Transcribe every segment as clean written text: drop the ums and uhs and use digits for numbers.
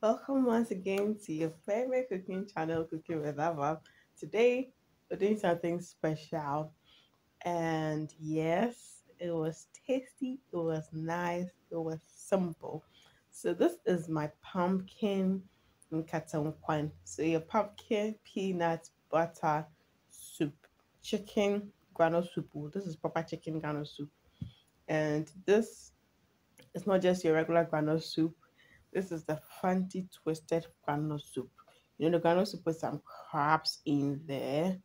Welcome once again to your favorite cooking channel, Cooking with Ava. Today, we're doing something special, and yes, it was tasty, it was nice, it was simple. So, this is my pumpkin Nkatiekwan. So, your pumpkin, peanut, butter soup, chicken granule soup. Oh, this is proper chicken granule soup, and this is not just your regular granule soup. This is the fancy twisted granule soup. You know, the granule soup with some crabs in there.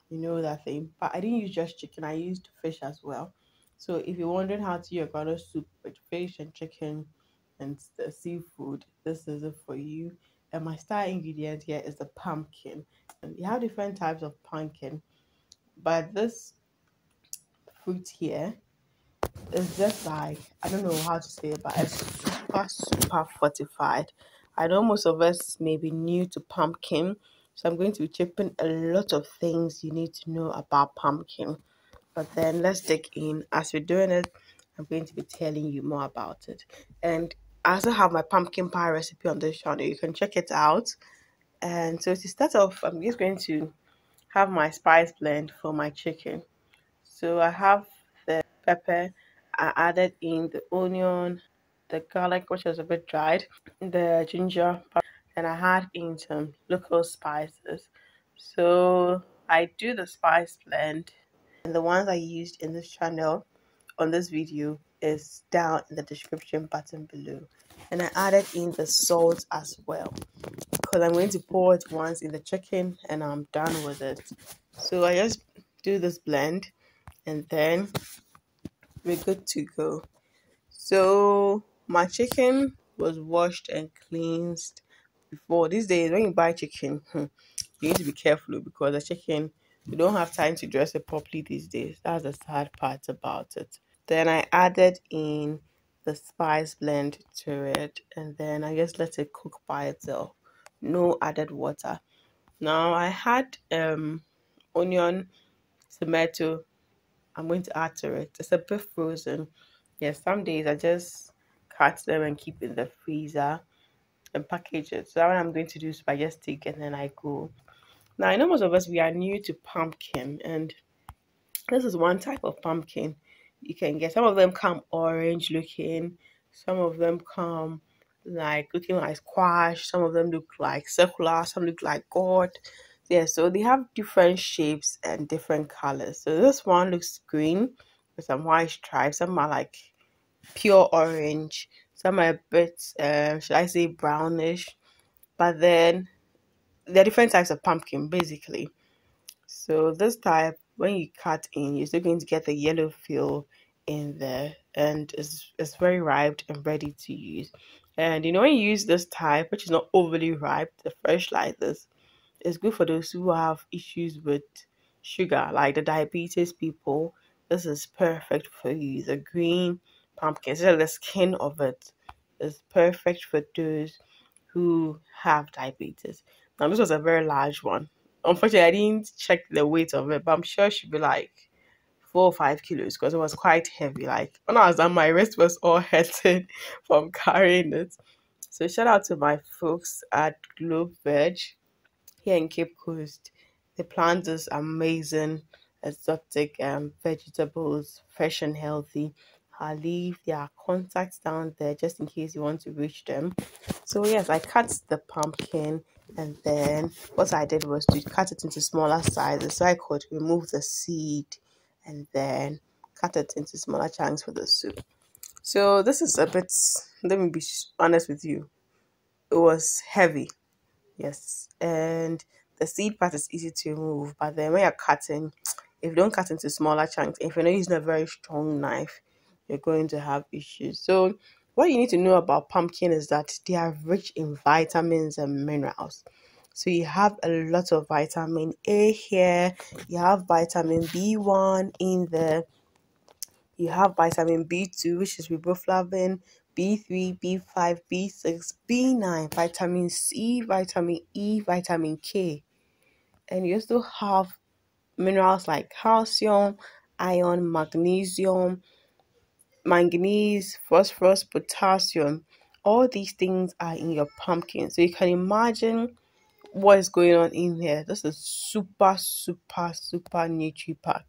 You know that thing. But I didn't use just chicken, I used fish as well. So if you're wondering how to use a granule soup with fish and chicken and the seafood, this is it for you. And my star ingredient here is the pumpkin. And you have different types of pumpkin, but this fruit here it's just like I don't know how to say it, but it's super fortified. I know most of us may be new to pumpkin, so I'm going to be chipping a lot of things you need to know about pumpkin. But then let's dig in. As we're doing it, I'm going to be telling you more about it. And I also have my pumpkin pie recipe on this channel. You can check it out. And so to start off, I'm just going to have my spice blend for my chicken. So I have the pepper. I added in the onion, the garlic, which was a bit dried, the ginger, and I had in some local spices. So I do the spice blend, and the ones I used in this channel on this video is down in the description button below. And I added in the salt as well because I'm going to pour it once in the chicken and I'm done with it. So I just do this blend and then we're good to go. So my chicken was washed and cleansed before. These days, when you buy chicken, you need to be careful because the chicken you don't have time to dress it properly these days. That's the sad part about it. Then I added in the spice blend to it, and then I just let it cook by itself. No added water. Now I had onion, tomato, I'm going to add to it. It's a bit frozen. Yes, some days I just cut them and keep in the freezer and package it. So that what I'm going to do is I just take and then I go. Now I know most of us we are new to pumpkin, and this is one type of pumpkin you can get. Some of them come orange looking, some of them come like looking like squash, some of them look like circular, some look like gourd. Yeah, so they have different shapes and different colors. So this one looks green with some white stripes. Some are like pure orange. Some are a bit, should I say, brownish. But then there are different types of pumpkin, basically. So this type, when you cut in, you're still going to get the yellow feel in there, and it's very ripe and ready to use. And you know, when you use this type, which is not overly ripe, the fresh like this, it's good for those who have issues with sugar, like the diabetes people. This is perfect for you. The green pumpkin, so the skin of it is perfect for those who have diabetes. Now, this was a very large one. Unfortunately, I didn't check the weight of it, but I'm sure it should be like 4 or 5 kilos because it was quite heavy. Like when I was done, my wrist was all hurting from carrying it. So shout out to my folks at Globe Veg here in Cape Coast. They plant this amazing exotic vegetables, fresh and healthy. I'll leave their contacts down there just in case you want to reach them. So yes, I cut the pumpkin and then what I did was to cut it into smaller sizes so I could remove the seed and then cut it into smaller chunks for the soup. So this is a bit, let me be honest with you, it was heavy. Yes, and the seed part is easy to remove, but then when you're cutting, if you don't cut into smaller chunks, if you're not using a very strong knife, you're going to have issues. So, what you need to know about pumpkin is that they are rich in vitamins and minerals. So you have a lot of vitamin A here, you have vitamin B1 in there, you have vitamin B2, which is riboflavin, B3, B5, B6, B9, vitamin C, vitamin E, vitamin K. And you also have minerals like calcium, iron, magnesium, manganese, phosphorus, potassium. all these things are in your pumpkin. So you can imagine what is going on in here. This is super, super, super nutri pack.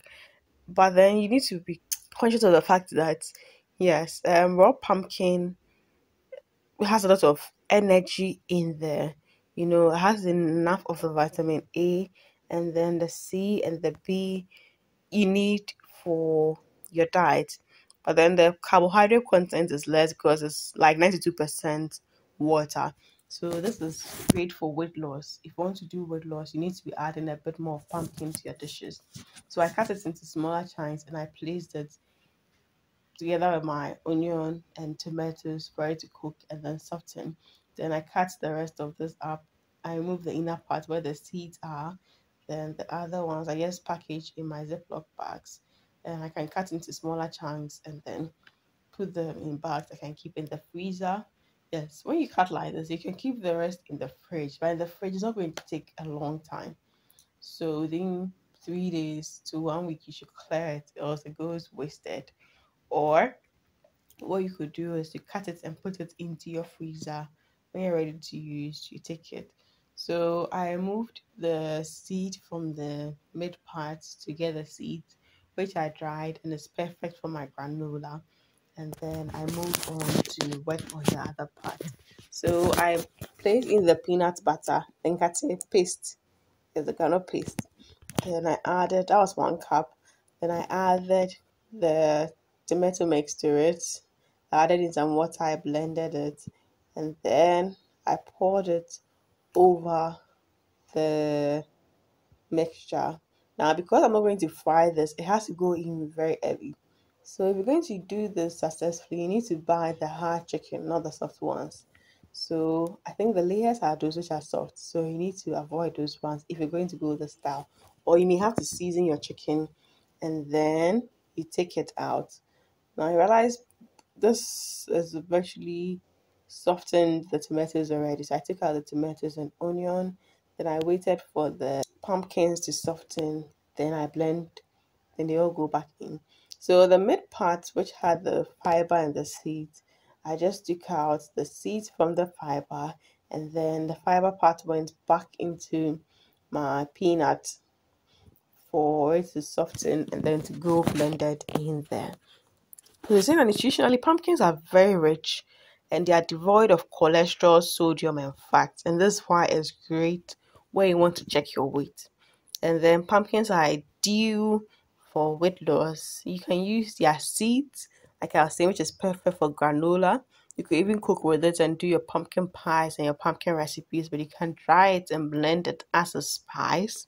But then you need to be conscious of the fact that yes, raw pumpkin has a lot of energy in there. You know, it has enough of the vitamin A and then the C and the B you need for your diet. But then the carbohydrate content is less because it's like 92% water. So this is great for weight loss. If you want to do weight loss, you need to be adding a bit more of pumpkin to your dishes. So I cut it into smaller chunks and I placed it together with my onion and tomatoes for it to cook and then soften. Then I cut the rest of this up. I remove the inner part where the seeds are. Then the other ones I just package in my Ziploc bags. And I can cut into smaller chunks and then put them in bags I can keep in the freezer. Yes, when you cut like this, you can keep the rest in the fridge. But in the fridge, it's not going to take a long time. So within 3 days to 1 week, you should clear it, or else it goes wasted. Or what you could do is you cut it and put it into your freezer. When you're ready to use, you take it. So I removed the seed from the mid parts to get the seeds, which I dried and is perfect for my granola. And then I move on to work on the other part. So I place in the peanut butter and cut it paste. Is the granola paste. Then I added, that was 1 cup. Then I added the tomato mix to it. I added in some water, I blended it, and then I poured it over the mixture. Now, because I'm not going to fry this, it has to go in very early. So if you're going to do this successfully, you need to buy the hard chicken, not the soft ones. So I think the layers are those which are soft. So you need to avoid those ones if you're going to go the style. Or you may have to season your chicken and then you take it out. Now you realize this is virtually softened the tomatoes already. So I took out the tomatoes and onion. Then I waited for the pumpkins to soften. Then I blend. Then they all go back in. So the mid part, which had the fiber and the seeds, I just took out the seeds from the fiber, and then the fiber part went back into my peanut for it to soften and then to go blended in there. So they say that nutritionally, pumpkins are very rich and they are devoid of cholesterol, sodium, and fat. And this is why it's great when you want to check your weight. And then pumpkins are ideal for weight loss. You can use their seeds, like I was saying, which is perfect for granola. You could even cook with it and do your pumpkin pies and your pumpkin recipes, but you can dry it and blend it as a spice.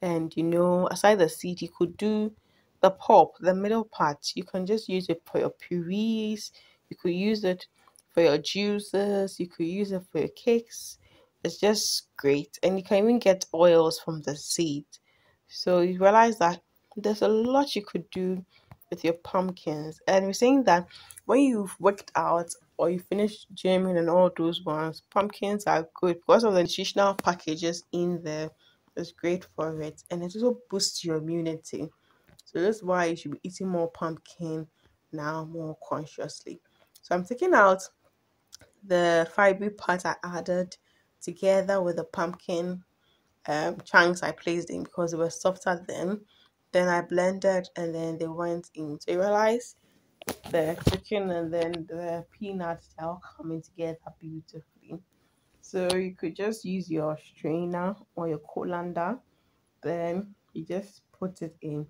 And you know, aside the seed, you could do the pulp, the middle part. You can just use it for your purees. You could use it for your juices. You could use it for your cakes. It's just great. And you can even get oils from the seed. So you realize that there's a lot you could do with your pumpkins. And we're saying that when you've worked out or you finish gymming and all those ones, pumpkins are good because of the nutritional packages in there. It's great for it, and it also boosts your immunity. So that's why you should be eating more pumpkin now more consciously. So I'm taking out the fibery part I added together with the pumpkin chunks I placed in because they were softer then. Then I blended and then they went in. So you realize the chicken and then the peanuts are all coming together beautifully. So you could just use your strainer or your colander, then you just put it in.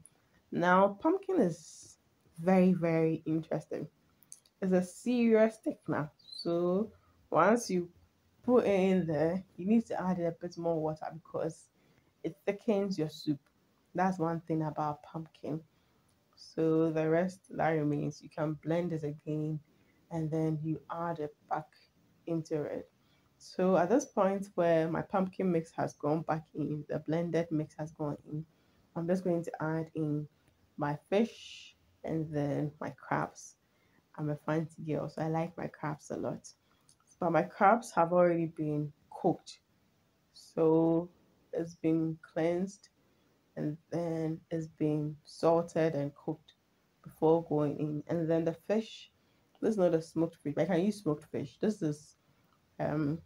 Now, pumpkin is very, very interesting. It's a serious thickener. So once you put it in there, you need to add a bit more water because it thickens your soup. That's one thing about pumpkin. So the rest that remains, you can blend it again and then you add it back into it. So at this point where my pumpkin mix has gone back in, the blended mix has gone in, I'm just going to add in my fish and then my crabs. I'm a fancy girl, so I like my crabs a lot. But my crabs have already been cooked. So it's been cleansed and then it's been salted and cooked before going in. And then the fish, This is not a smoked fish, but I can use smoked fish. This is um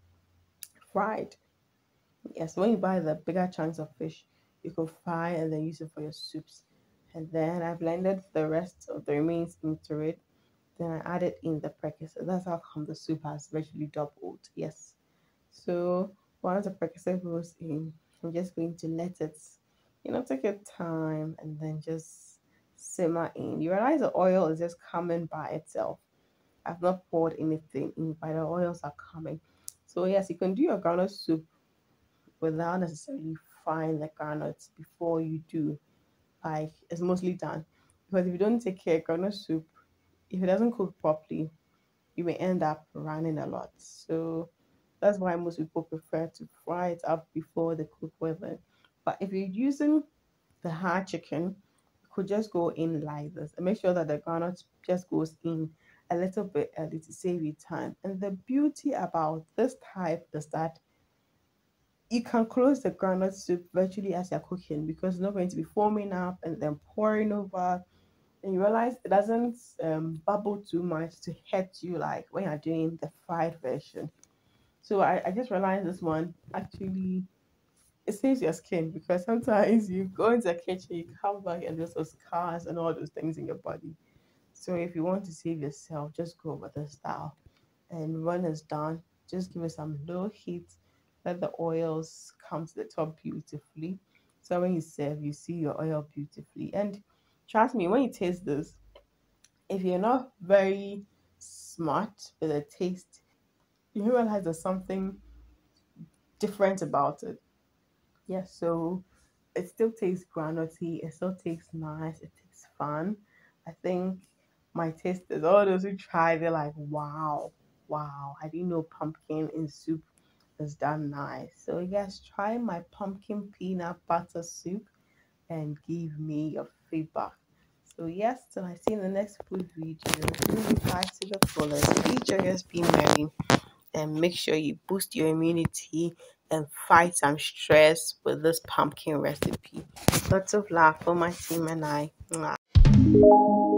fried. Yes, when you buy the bigger chunks of fish, you can fry and then use it for your soups. And then I blended the rest of the remains into it. Then I added in the precursor. That's how come the soup has virtually doubled. Yes. So once the precursor goes in, I'm just going to let it, take your time and then just simmer in. You realize the oil is just coming by itself. I've not poured anything in, but the oils are coming. So yes, you can do your groundnut soup without necessarily frying the groundnuts before you do. Like it's mostly done. Because if you don't take care of groundnut soup, if it doesn't cook properly, you may end up running a lot. So that's why most people prefer to fry it up before they cook with it. But if you're using the hard chicken, you could just go in like this and make sure that the garnet just goes in a little bit early to save you time. And the beauty about this type is that you can close the groundnut soup virtually as you're cooking because it's not going to be foaming up and then pouring over. And you realize it doesn't bubble too much to hurt you like when you're doing the fried version. So I just realized this one actually it saves your skin because sometimes you go into the kitchen, you come back and there's those scars and all those things in your body. So if you want to save yourself, just go with this style. And when it's done, just give it some low heat. Let the oils come to the top beautifully. So when you serve, you see your oil beautifully. And trust me, when you taste this, if you're not very smart with the taste, you realize there's something different about it. Yeah, so it still tastes granity, it still tastes nice, it tastes fun. I think my taste is all those who try, they're like, wow, wow, I didn't know pumpkin in soup is done nice. So yes, try my pumpkin peanut butter soup and give me your feedback. So yes, till I see you in the next food video. Live life to the fullest. Be joyous, be merry, and make sure you boost your immunity and fight some stress with this pumpkin recipe. Lots of love for my team and I. Mwah.